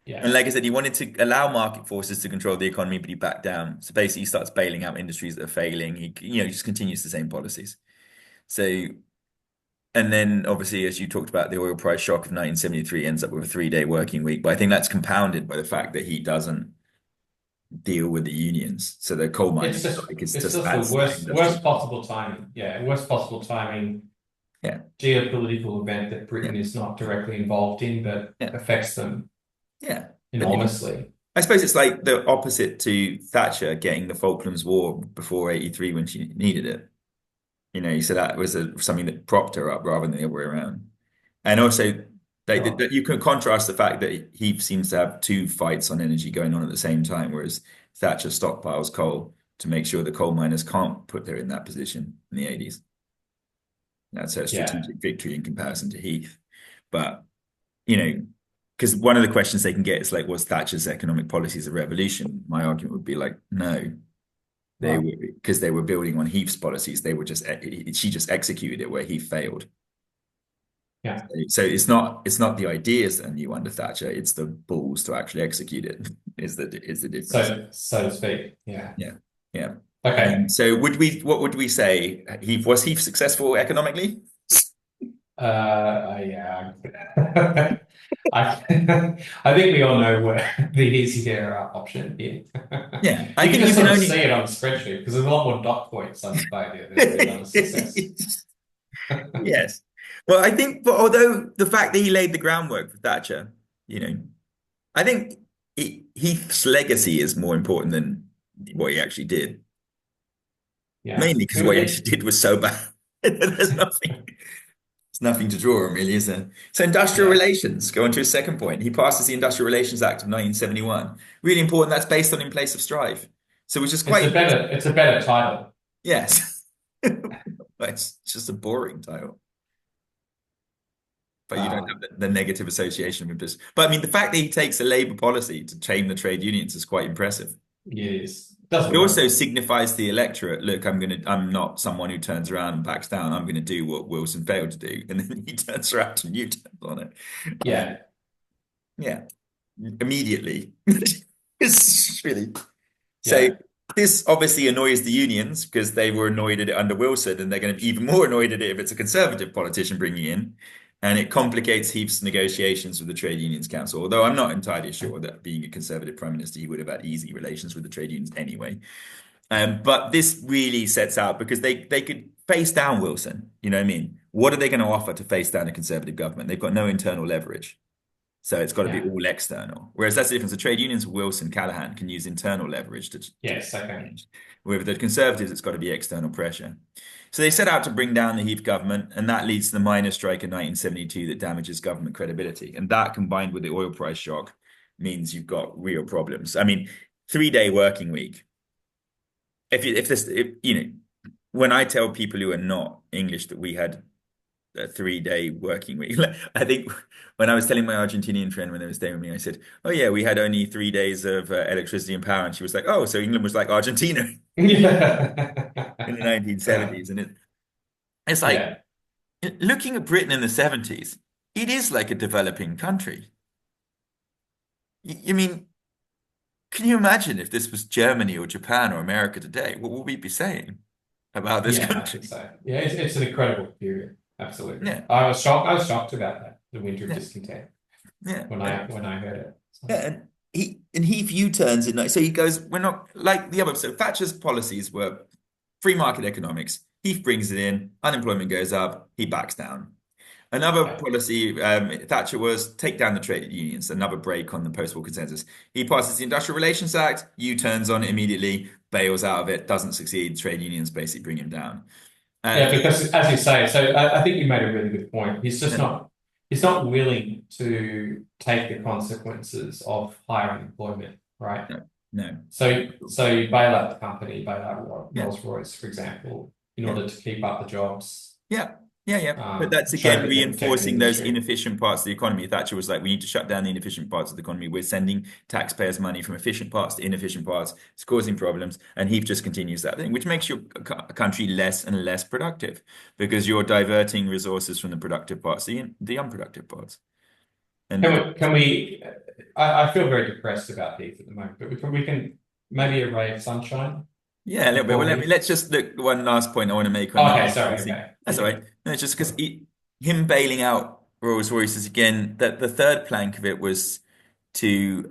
[SPEAKER 1] And
[SPEAKER 2] yeah.
[SPEAKER 1] like I said, he wanted to allow market forces to control the economy, but he backed down. So basically, he starts bailing out industries that are failing. He just continues the same policies. So, and then obviously, as you talked about, the oil price shock of 1973 ends up with a 3-day working week. But I think that's compounded by the fact that he doesn't deal with the unions. So the coal
[SPEAKER 2] It's
[SPEAKER 1] miners'
[SPEAKER 2] just
[SPEAKER 1] strike is
[SPEAKER 2] it's
[SPEAKER 1] just
[SPEAKER 2] just the
[SPEAKER 1] adds to that industrial.
[SPEAKER 2] worst possible timing. Yeah, worst possible timing
[SPEAKER 1] Yeah,
[SPEAKER 2] geopolitical event that
[SPEAKER 1] yeah,
[SPEAKER 2] Britain is not directly involved in, but
[SPEAKER 1] yeah,
[SPEAKER 2] affects them
[SPEAKER 1] yeah. But
[SPEAKER 2] enormously.
[SPEAKER 1] I suppose it's like the opposite to Thatcher getting the Falklands War before 83 when she needed it. So that was something that propped her up rather than the other way around. And also,
[SPEAKER 2] Sure.
[SPEAKER 1] you can contrast the fact that he seems to have two fights on energy going on at the same time, whereas Thatcher stockpiles coal to make sure the coal miners can't put her in that position in the 80s. That's her
[SPEAKER 2] Yeah.
[SPEAKER 1] strategic victory in comparison to Heath. But, you know, because one of the questions they can get is like, was Thatcher's economic policies a revolution? My argument would be like, no, they
[SPEAKER 2] Right.
[SPEAKER 1] were because they were building on Heath's policies. They were just she just executed it where he failed.
[SPEAKER 2] Yeah.
[SPEAKER 1] So it's not the ideas that are new under Thatcher. It's the balls to actually execute it is the difference.
[SPEAKER 2] So to speak. Yeah.
[SPEAKER 1] Yeah, yeah.
[SPEAKER 2] Okay.
[SPEAKER 1] So what would we say? Was he successful economically?
[SPEAKER 2] Yeah. I think we all know where the easier option here.
[SPEAKER 1] Yeah, I
[SPEAKER 2] You can
[SPEAKER 1] think
[SPEAKER 2] just
[SPEAKER 1] you can
[SPEAKER 2] sort of see
[SPEAKER 1] only.
[SPEAKER 2] it on the spreadsheet because there's a lot more dot points under failure than there is under success.
[SPEAKER 1] Yes. Well, I think, but although the fact that he laid the groundwork for Thatcher, you know, I think Heath's legacy is more important than what he actually did.
[SPEAKER 2] Yeah.
[SPEAKER 1] Mainly because
[SPEAKER 2] It,
[SPEAKER 1] what he actually
[SPEAKER 2] it,
[SPEAKER 1] did was so bad. There's nothing to draw on, really, is there? So industrial
[SPEAKER 2] yeah.
[SPEAKER 1] relations, go on to his second point. He passes the Industrial Relations Act of 1971. Really important. That's based on In Place of Strife. So which is quite interesting.
[SPEAKER 2] It's a better title.
[SPEAKER 1] Yes. But it's just a boring title. But you don't have
[SPEAKER 2] Um,
[SPEAKER 1] the negative association with this. But I mean, the fact that he takes a Labour policy to tame the trade unions is quite impressive.
[SPEAKER 2] yes. Doesn't
[SPEAKER 1] It also
[SPEAKER 2] work.
[SPEAKER 1] signifies to the electorate, look, I'm not someone who turns around and backs down. I'm gonna do what Wilson failed to do. And then he turns around and you turn on it. Um,
[SPEAKER 2] Yeah.
[SPEAKER 1] yeah, immediately. It's really so
[SPEAKER 2] Yeah.
[SPEAKER 1] this obviously annoys the unions because they were annoyed at it under Wilson, and they're going to be even more annoyed at it if it's a conservative politician bringing in. And it complicates Heath's negotiations with the Trade Unions Council. Although I'm not entirely sure that being a conservative prime minister, he would have had easy relations with the trade unions anyway. But this really sets out because they could face down Wilson. You know what I mean? What are they going to offer to face down a conservative government? They've got no internal leverage. So it's got to be
[SPEAKER 2] Yeah.
[SPEAKER 1] all external. Whereas that's the difference. The trade unions, Wilson, Callahan can use internal leverage to
[SPEAKER 2] Yes. Okay.
[SPEAKER 1] change. With the Conservatives, it's got to be external pressure. So they set out to bring down the Heath government, and that leads to the miners' strike in 1972 that damages government credibility. And that combined with the oil price shock means you've got real problems. I mean, 3-day working week. If when I tell people who are not English that we had a 3 day working week. I think when I was telling my Argentinian friend when they were staying with me, I said, "Oh yeah, we had only 3 days of electricity and power," and she was like, "Oh, so England was like Argentina in the
[SPEAKER 2] Yeah.
[SPEAKER 1] 1970s," and it's like
[SPEAKER 2] Yeah.
[SPEAKER 1] looking at Britain in the 70s, it is like a developing country. You mean, can you imagine if this was Germany or Japan or America today? What would we be saying about this
[SPEAKER 2] Yeah, I think
[SPEAKER 1] country?
[SPEAKER 2] so. Yeah, it's an incredible period. Absolutely.
[SPEAKER 1] Yeah,
[SPEAKER 2] I was shocked. I was shocked about that, the winter of
[SPEAKER 1] yeah,
[SPEAKER 2] discontent
[SPEAKER 1] yeah.
[SPEAKER 2] when I heard it. So,
[SPEAKER 1] Yeah, and Heath U-turns in like so he goes, we're not like the other. So Thatcher's policies were free market economics. Heath brings it in, unemployment goes up, he backs down. Another
[SPEAKER 2] yeah.
[SPEAKER 1] policy, Thatcher was take down the trade unions, another break on the post-war consensus. He passes the Industrial Relations Act, U-turns on it immediately, bails out of it, doesn't succeed. Trade unions basically bring him down.
[SPEAKER 2] Yeah,
[SPEAKER 1] He,
[SPEAKER 2] because as you say, so I think you made a really good point.
[SPEAKER 1] no,
[SPEAKER 2] He's not willing to take the consequences of higher unemployment, right?
[SPEAKER 1] no, no.
[SPEAKER 2] So you bail out the company, bail out
[SPEAKER 1] Yeah,
[SPEAKER 2] Rolls-Royce, for example, in
[SPEAKER 1] yeah.
[SPEAKER 2] order to keep up the jobs,
[SPEAKER 1] Yeah, yeah. But that's
[SPEAKER 2] show
[SPEAKER 1] again
[SPEAKER 2] that they're protecting the
[SPEAKER 1] reinforcing those
[SPEAKER 2] industry.
[SPEAKER 1] inefficient parts of the economy. Thatcher was like, we need to shut down the inefficient parts of the economy. We're sending taxpayers' money from efficient parts to inefficient parts. It's causing problems. And he just continues that thing, which makes your country less and less productive because you're diverting resources from the productive parts to the unproductive parts. And
[SPEAKER 2] Can we, I feel very depressed about Heath at the moment, but we can maybe a ray of sunshine
[SPEAKER 1] yeah, a little bit. Well,
[SPEAKER 2] before Heath.
[SPEAKER 1] let's just look. One last point I want to make on
[SPEAKER 2] Oh,
[SPEAKER 1] that
[SPEAKER 2] okay, sorry,
[SPEAKER 1] policy.
[SPEAKER 2] okay.
[SPEAKER 1] That's
[SPEAKER 2] Keep
[SPEAKER 1] all
[SPEAKER 2] going.
[SPEAKER 1] right. No, it's just because him bailing out Rolls-Royce is again that the third plank of it was to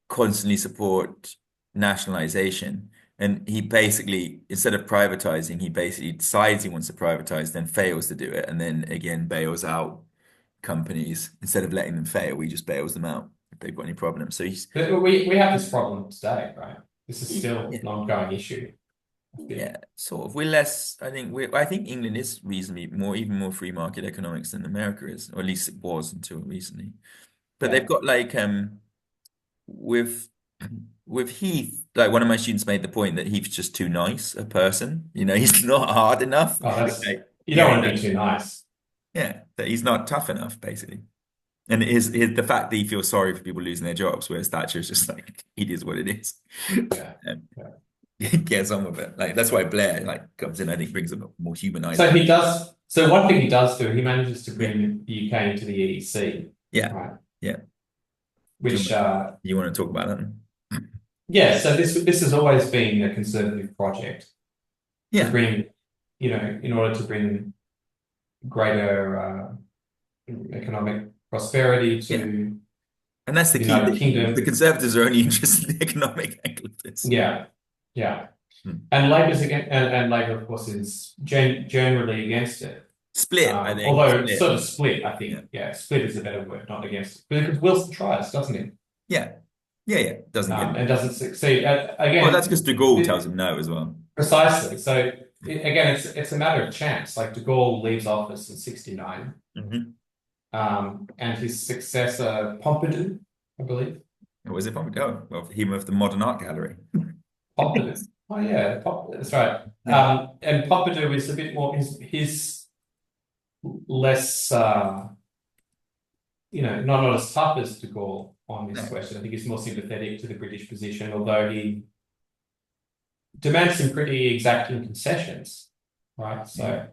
[SPEAKER 1] constantly support nationalization. And he basically, instead of privatizing, he basically decides he wants to privatize, then fails to do it, and then again bails out companies. Instead of letting them fail, he just bails them out if they've got any problems. So
[SPEAKER 2] But we have this problem today, right? This is still
[SPEAKER 1] yeah,
[SPEAKER 2] an ongoing issue, I feel.
[SPEAKER 1] yeah, sort of. We're less, I think England is reasonably more, even more free market economics than America is, or at least it was until recently. But they've
[SPEAKER 2] Yeah.
[SPEAKER 1] got like with with Heath, like one of my students made the point that Heath's just too nice a person. He's not hard enough.
[SPEAKER 2] Oh, that's
[SPEAKER 1] Like,
[SPEAKER 2] you don't
[SPEAKER 1] yeah,
[SPEAKER 2] want to be too nice.
[SPEAKER 1] that he's not tough enough, basically. And the fact that he feels sorry for people losing their jobs, whereas Thatcher's just like it is what it is.
[SPEAKER 2] Yeah.
[SPEAKER 1] And
[SPEAKER 2] Yeah.
[SPEAKER 1] gets on with it. Like that's why Blair like comes in, I think brings a more humanized.
[SPEAKER 2] So he does. So one thing he does do, he manages to
[SPEAKER 1] Yeah,
[SPEAKER 2] bring the UK into the EEC,
[SPEAKER 1] yeah,
[SPEAKER 2] right?
[SPEAKER 1] yeah. Do
[SPEAKER 2] Which,
[SPEAKER 1] you want to talk about that?
[SPEAKER 2] yeah. So this has always been a conservative project to
[SPEAKER 1] Yeah,
[SPEAKER 2] bring, in order to bring greater economic prosperity
[SPEAKER 1] yeah.
[SPEAKER 2] to
[SPEAKER 1] And that's the
[SPEAKER 2] the
[SPEAKER 1] key
[SPEAKER 2] United
[SPEAKER 1] thing. The
[SPEAKER 2] Kingdom.
[SPEAKER 1] Conservatives are only interested in the economic angle of this.
[SPEAKER 2] Yeah, yeah.
[SPEAKER 1] Hmm.
[SPEAKER 2] And Labor's again, and Labor, of course, is generally against it.
[SPEAKER 1] Split, I think.
[SPEAKER 2] Although it's sort
[SPEAKER 1] Split.
[SPEAKER 2] of split, I
[SPEAKER 1] Yeah.
[SPEAKER 2] think. Yeah, split is a better word, not against it. Because Wilson tries, doesn't he?
[SPEAKER 1] Yeah. Yeah, yeah. Doesn't get
[SPEAKER 2] And
[SPEAKER 1] it.
[SPEAKER 2] doesn't succeed.
[SPEAKER 1] Well, that's because
[SPEAKER 2] Again,
[SPEAKER 1] De Gaulle tells him no as well.
[SPEAKER 2] precisely. So again, it's a matter of chance. Like De Gaulle leaves office in '69,
[SPEAKER 1] Hmm.
[SPEAKER 2] and his successor Pompidou, I believe.
[SPEAKER 1] What was it from? Oh, well, him of the Modern Art Gallery.
[SPEAKER 2] Pompidou. Oh yeah, that's right.
[SPEAKER 1] Yeah.
[SPEAKER 2] And Pompidou is a bit more his less not as tough as De Gaulle on this
[SPEAKER 1] No.
[SPEAKER 2] question. I think he's more sympathetic to the British position, although he demands some pretty exacting concessions, right?
[SPEAKER 1] Yeah.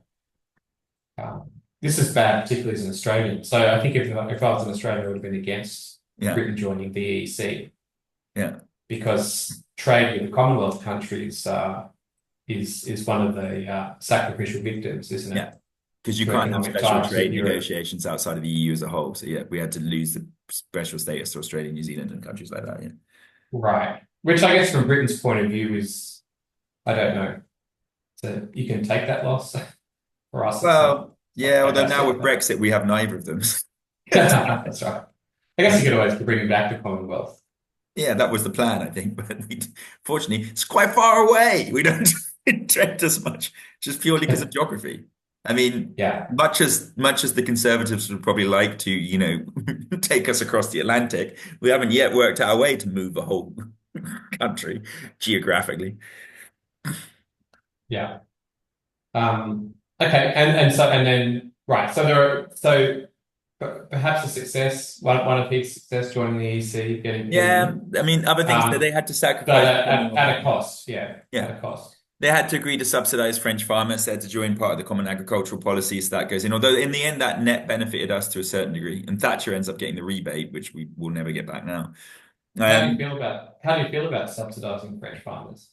[SPEAKER 2] So this is bad, particularly as an Australian. So I think if I was an Australian, I would have been against
[SPEAKER 1] Yeah.
[SPEAKER 2] Britain joining the EEC
[SPEAKER 1] Yeah.
[SPEAKER 2] because trade with the Commonwealth countries is one of the sacrificial victims, isn't it?
[SPEAKER 1] Yeah. Because you
[SPEAKER 2] To
[SPEAKER 1] can't have
[SPEAKER 2] economic
[SPEAKER 1] special
[SPEAKER 2] ties with
[SPEAKER 1] trade
[SPEAKER 2] Europe.
[SPEAKER 1] negotiations outside of the EU as a whole. So yeah, we had to lose the special status to Australia, New Zealand, and countries like that. Yeah.
[SPEAKER 2] Right. Which I guess from Britain's point of view is, I don't know. So you can take that loss. For us, it's not,
[SPEAKER 1] Well,
[SPEAKER 2] it's not
[SPEAKER 1] yeah, although now
[SPEAKER 2] fantastic,
[SPEAKER 1] with
[SPEAKER 2] but
[SPEAKER 1] Brexit, we have neither of them.
[SPEAKER 2] that's right. I guess you could always bring it back to Commonwealth.
[SPEAKER 1] Yeah, that was the plan, I think. But fortunately, it's quite far away. We don't trend as much, just purely because of geography. I mean,
[SPEAKER 2] Yeah.
[SPEAKER 1] much as the Conservatives would probably like to, take us across the Atlantic, we haven't yet worked out a way to move the whole country geographically.
[SPEAKER 2] Yeah. Um, Okay, and then right. So there are perhaps a success. One of his success joining the EC, getting
[SPEAKER 1] Yeah,
[SPEAKER 2] in.
[SPEAKER 1] I mean, other things that they
[SPEAKER 2] Um,
[SPEAKER 1] had to
[SPEAKER 2] but
[SPEAKER 1] sacrifice spending on
[SPEAKER 2] at a
[SPEAKER 1] that.
[SPEAKER 2] cost. Yeah, at
[SPEAKER 1] Yeah.
[SPEAKER 2] a cost.
[SPEAKER 1] They had to agree to subsidize French farmers. They had to join part of the common agricultural policy. So that goes in. Although in the end, that net benefited us to a certain degree. And Thatcher ends up getting the rebate, which we will never get back now. Um,
[SPEAKER 2] How do you feel about subsidizing French farmers?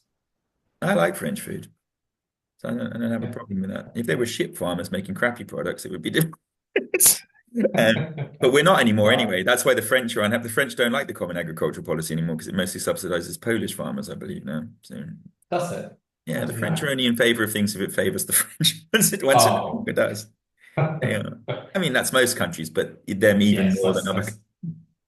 [SPEAKER 1] I like French food. So I don't have a
[SPEAKER 2] Yeah.
[SPEAKER 1] problem with that. If they were shit farmers making crappy products, it would be different. Um, but we're not anymore
[SPEAKER 2] Right.
[SPEAKER 1] anyway. That's why the French are unhappy. The French don't like the common agricultural policy anymore because it mostly subsidizes Polish farmers, I believe now. So
[SPEAKER 2] That's it. I
[SPEAKER 1] yeah, the
[SPEAKER 2] didn't
[SPEAKER 1] French are
[SPEAKER 2] know.
[SPEAKER 1] only in favor of things if it favors the French once it no
[SPEAKER 2] Oh.
[SPEAKER 1] longer does. Yeah. I mean, that's most countries, but them even
[SPEAKER 2] Yes,
[SPEAKER 1] more than other.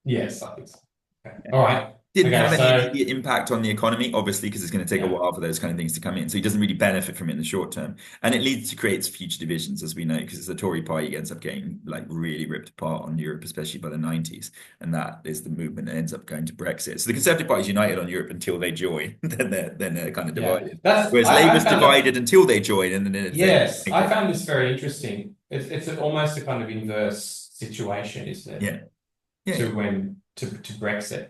[SPEAKER 2] yes, I think so. Okay. All right.
[SPEAKER 1] Didn't
[SPEAKER 2] Okay,
[SPEAKER 1] have any
[SPEAKER 2] so
[SPEAKER 1] immediate impact on the economy, obviously, because it's going to take a
[SPEAKER 2] yeah.
[SPEAKER 1] while for those kind of things to come in. So he doesn't really benefit from it in the short term. And it leads to creates future divisions, as we know, because the Tory party ends up getting like really ripped apart on Europe, especially by the 90s. And that is the movement that ends up going to Brexit. So the Conservative Party is united on Europe until they join, then they're kind of
[SPEAKER 2] Yeah.
[SPEAKER 1] divided.
[SPEAKER 2] That's
[SPEAKER 1] Whereas
[SPEAKER 2] I
[SPEAKER 1] Labour's
[SPEAKER 2] found it
[SPEAKER 1] divided until they join, and then they
[SPEAKER 2] yes,
[SPEAKER 1] make
[SPEAKER 2] I
[SPEAKER 1] it.
[SPEAKER 2] found this very interesting. It's almost a kind of inverse situation, isn't it?
[SPEAKER 1] Yeah. Yeah. Yeah.
[SPEAKER 2] To Brexit.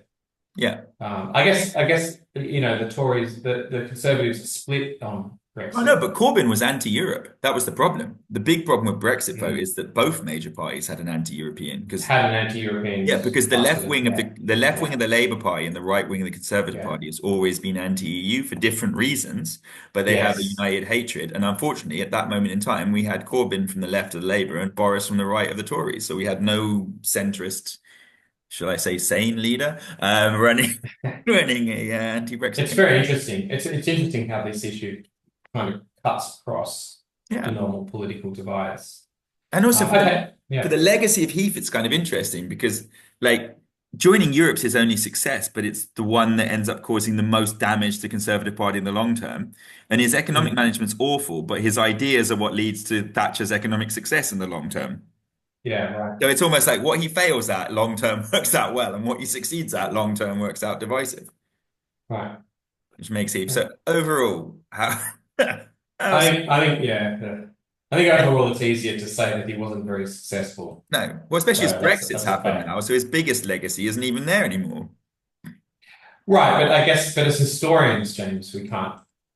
[SPEAKER 1] Yeah.
[SPEAKER 2] I guess the Tories, the Conservatives are split on
[SPEAKER 1] Oh no,
[SPEAKER 2] Brexit.
[SPEAKER 1] but Corbyn was anti-Europe. That was the problem. The big problem with Brexit vote
[SPEAKER 2] Mm.
[SPEAKER 1] is that both major parties had an anti-European because
[SPEAKER 2] Had an anti-European
[SPEAKER 1] yeah, because the
[SPEAKER 2] cast
[SPEAKER 1] left
[SPEAKER 2] of it.
[SPEAKER 1] wing of
[SPEAKER 2] Yeah,
[SPEAKER 1] the left wing
[SPEAKER 2] yeah,
[SPEAKER 1] of the Labour Party and the right wing of the Conservative
[SPEAKER 2] yeah.
[SPEAKER 1] Party has always been anti-EU for different reasons, but they have a
[SPEAKER 2] Yes.
[SPEAKER 1] united hatred. And unfortunately, at that moment in time, we had Corbyn from the left of the Labour and Boris from the right of the Tories. So we had no centrist, shall I say, sane leader running running a anti-Brexit
[SPEAKER 2] It's very
[SPEAKER 1] campaign.
[SPEAKER 2] interesting. It's interesting how this issue kind of cuts across the
[SPEAKER 1] Yeah.
[SPEAKER 2] normal political divides.
[SPEAKER 1] And also
[SPEAKER 2] Okay,
[SPEAKER 1] for the
[SPEAKER 2] yeah.
[SPEAKER 1] legacy of Heath, it's kind of interesting because like joining Europe's his only success, but it's the one that ends up causing the most damage to the Conservative Party in the long term. And his economic
[SPEAKER 2] Mm,
[SPEAKER 1] management's awful, but his ideas are what leads to Thatcher's economic success in the long term.
[SPEAKER 2] yeah, right,
[SPEAKER 1] So it's almost like what he fails at long term works out well, and what he succeeds at long term works out divisive,
[SPEAKER 2] right.
[SPEAKER 1] which makes Heath. So overall, how how's
[SPEAKER 2] Yeah, yeah. I think overall it's easier to say that he wasn't very successful.
[SPEAKER 1] no, well, especially as
[SPEAKER 2] So
[SPEAKER 1] Brexit's
[SPEAKER 2] that's a
[SPEAKER 1] happened
[SPEAKER 2] fact.
[SPEAKER 1] now, so his biggest legacy isn't even there anymore.
[SPEAKER 2] Right, but I guess but as historians, James,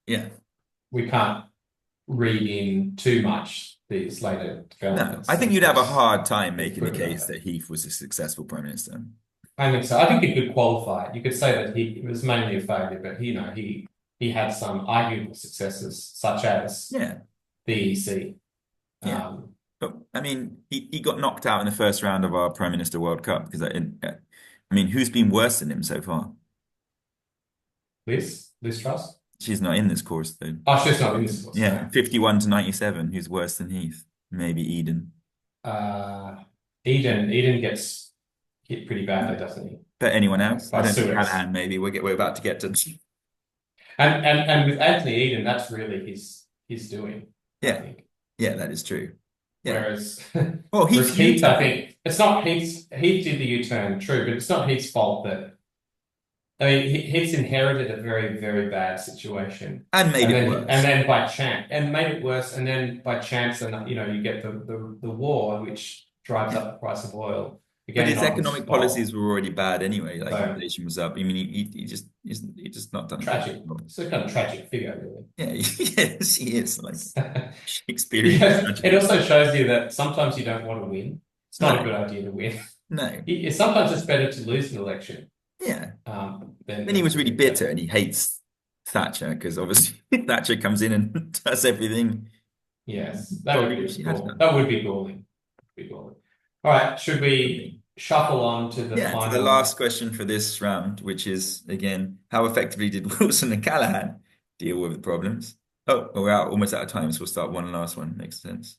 [SPEAKER 1] Yeah.
[SPEAKER 2] we can't read in too much these later
[SPEAKER 1] No, I
[SPEAKER 2] developments
[SPEAKER 1] think
[SPEAKER 2] and
[SPEAKER 1] you'd have a hard time
[SPEAKER 2] be
[SPEAKER 1] making the
[SPEAKER 2] put about
[SPEAKER 1] case
[SPEAKER 2] that.
[SPEAKER 1] that Heath was a successful prime minister.
[SPEAKER 2] I think so. I think you could qualify it. You could say that he was mainly a failure, but he had some arguable successes, such as
[SPEAKER 1] Yeah,
[SPEAKER 2] the EC.
[SPEAKER 1] yeah.
[SPEAKER 2] Um,
[SPEAKER 1] But I mean, he got knocked out in the first round of our Prime Minister World Cup because I mean, who's been worse than him so far?
[SPEAKER 2] Liz Truss.
[SPEAKER 1] She's not in this course though.
[SPEAKER 2] Oh, she's not in this course.
[SPEAKER 1] Yeah,
[SPEAKER 2] No.
[SPEAKER 1] 51 to 97. Who's worse than Heath? Maybe Eden.
[SPEAKER 2] Uh, Eden gets hit pretty badly, doesn't he?
[SPEAKER 1] But anyone else? I
[SPEAKER 2] By
[SPEAKER 1] don't know.
[SPEAKER 2] Suez.
[SPEAKER 1] Callahan, maybe. We're about to get to.
[SPEAKER 2] And with Anthony Eden, that's really his doing, I
[SPEAKER 1] Yeah,
[SPEAKER 2] think.
[SPEAKER 1] yeah, that is true. Yeah.
[SPEAKER 2] Whereas
[SPEAKER 1] Well,
[SPEAKER 2] whereas
[SPEAKER 1] Heath's
[SPEAKER 2] Heath, I
[SPEAKER 1] U-turn.
[SPEAKER 2] think it's not Heath did the U-turn, true, but it's not Heath's fault that I mean Heath's inherited a very, very bad situation.
[SPEAKER 1] And made it worse.
[SPEAKER 2] By chance and made it worse, and then by chance, and you get the war, which drives up the price of oil.
[SPEAKER 1] But
[SPEAKER 2] Again,
[SPEAKER 1] his
[SPEAKER 2] not his
[SPEAKER 1] economic policies
[SPEAKER 2] fault.
[SPEAKER 1] were already bad anyway. Like
[SPEAKER 2] So
[SPEAKER 1] inflation was up. I mean, he just not done a good
[SPEAKER 2] tragic.
[SPEAKER 1] job.
[SPEAKER 2] It's a kind of tragic figure,
[SPEAKER 1] Yeah, yes, he is like
[SPEAKER 2] really.
[SPEAKER 1] Shakespearean
[SPEAKER 2] Yeah, it
[SPEAKER 1] tragedy.
[SPEAKER 2] also shows you that sometimes you don't want to win. It's not a
[SPEAKER 1] No,
[SPEAKER 2] good idea to win.
[SPEAKER 1] no,
[SPEAKER 2] Sometimes it's better to lose an election
[SPEAKER 1] yeah. Then he
[SPEAKER 2] than
[SPEAKER 1] was
[SPEAKER 2] to
[SPEAKER 1] really
[SPEAKER 2] win.
[SPEAKER 1] bitter
[SPEAKER 2] But
[SPEAKER 1] and he hates Thatcher because obviously Thatcher comes in and does everything
[SPEAKER 2] yes,
[SPEAKER 1] probably which she has done.
[SPEAKER 2] That would be galling. Be galling. All right, should we shuffle on to the
[SPEAKER 1] Yeah, to the
[SPEAKER 2] final?
[SPEAKER 1] last question for this round, which is again, how effectively did Wilson and Callahan deal with the problems? Oh, we're almost out of time, so we'll start one last one. Makes sense.